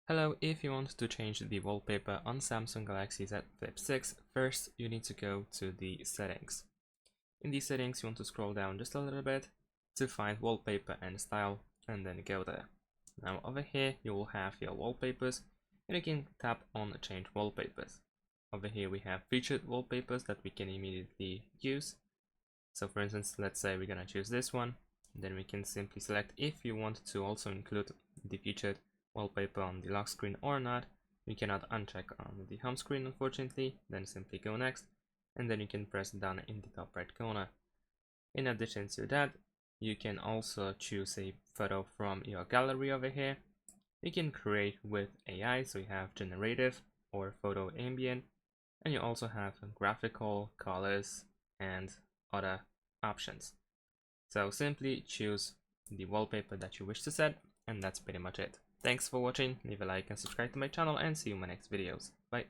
Hello, if you want to change the wallpaper on Samsung Galaxy Z Flip 6, first you need to go to the settings. In the settings you want to scroll down just a little bit to find wallpaper and style and then go there. Now over here you will have your wallpapers and you can tap on change wallpapers. Over here we have featured wallpapers that we can immediately use. So for instance, let's say we're gonna choose this one, then we can simply select if you want to also include the featured wallpaper on the lock screen or not. You cannot uncheck on the home screen unfortunately, then simply go next and then you can press done in the top right corner. In addition to that, you can also choose a photo from your gallery over here. You can create with AI, so you have generative or photo ambient, and you also have graphical, colors and other options. So simply choose the wallpaper that you wish to set, and that's pretty much it. Thanks for watching, leave a like and subscribe to my channel, and see you in my next videos. Bye.